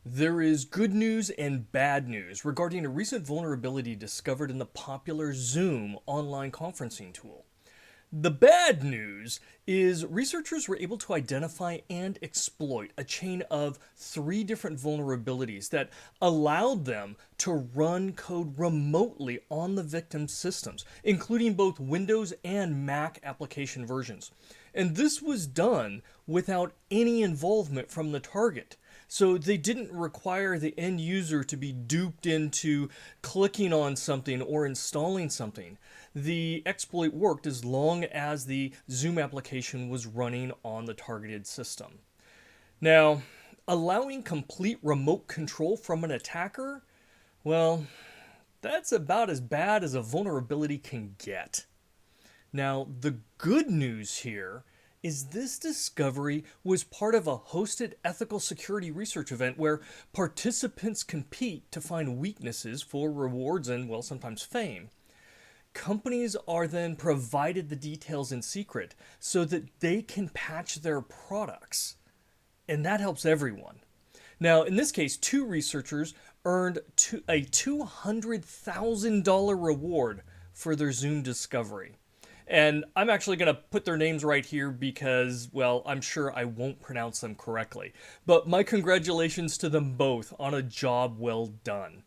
There is good news and bad news regarding a recent vulnerability discovered in the popular Zoom online conferencing tool. The bad news is researchers were able to identify and exploit a chain of three different vulnerabilities that allowed them to run code remotely on the victim's systems, including both Windows and Mac application versions. And this was done without any involvement from the target. So they didn't require the end user to be duped into clicking on something or installing something. The exploit worked as long as the Zoom application was running on the targeted system. Now, allowing complete remote control from an attacker, well, that's about as bad as a vulnerability can get. Now, the good news here is this discovery was part of a hosted ethical security research event where participants compete to find weaknesses for rewards and, well, sometimes fame. Companies are then provided the details in secret so that they can patch their products. And that helps everyone. Now, in this case, two researchers earned a $200,000 reward for their Zoom discovery. And I'm actually going to put their names right here because, well, I'm sure I won't pronounce them correctly. But my congratulations to them both on a job well done.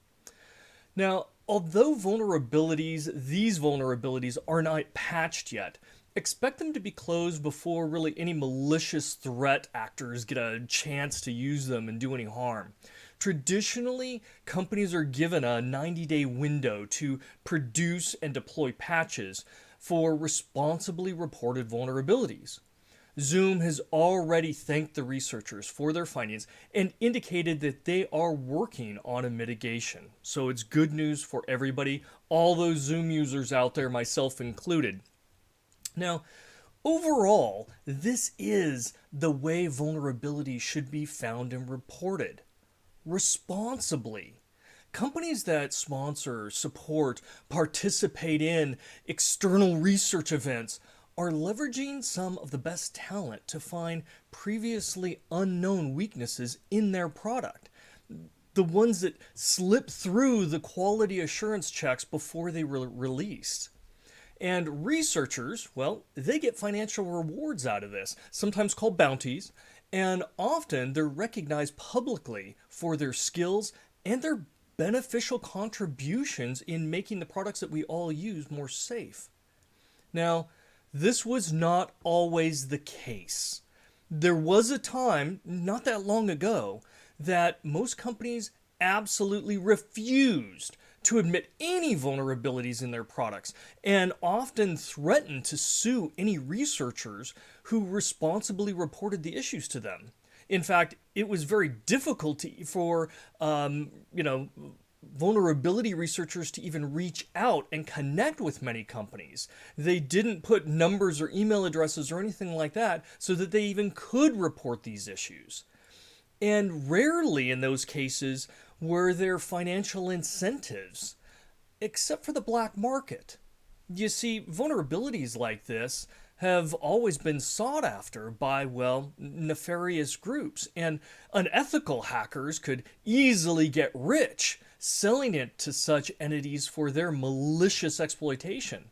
Now, although these vulnerabilities are not patched yet, expect them to be closed before really any malicious threat actors get a chance to use them and do any harm. Traditionally, companies are given a 90-day window to produce and deploy patches for responsibly reported vulnerabilities. Zoom has already thanked the researchers for their findings and indicated that they are working on a mitigation. So it's good news for everybody, all those Zoom users out there, myself included. Now, overall, this is the way vulnerabilities should be found and reported responsibly. Companies that sponsor, support, participate in external research events are leveraging some of the best talent to find previously unknown weaknesses in their product. The ones that slip through the quality assurance checks before they were released. And researchers, well, they get financial rewards out of this, sometimes called bounties, and often they're recognized publicly for their skills and their beneficial contributions in making the products that we all use more safe. Now, this was not always the case. There was a time, not that long ago, that most companies absolutely refused to admit any vulnerabilities in their products and often threatened to sue any researchers who responsibly reported the issues to them. In fact, it was very difficult for vulnerability researchers to even reach out and connect with many companies. They didn't put numbers or email addresses or anything like that so that they even could report these issues. And rarely in those cases were there financial incentives, except for the black market. You see, vulnerabilities like this have always been sought after by, well, nefarious groups, and unethical hackers could easily get rich selling it to such entities for their malicious exploitation.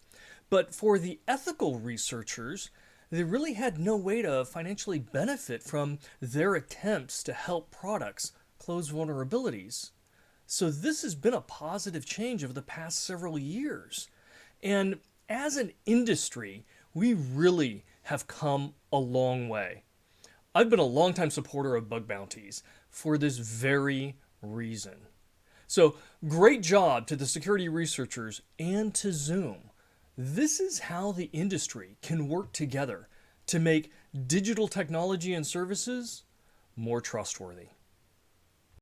But for the ethical researchers, they really had no way to financially benefit from their attempts to help products close vulnerabilities. So this has been a positive change over the past several years. And as an industry, we really have come a long way. I've been a longtime supporter of bug bounties for this very reason. So great job to the security researchers and to Zoom. This is how the industry can work together to make digital technology and services more trustworthy.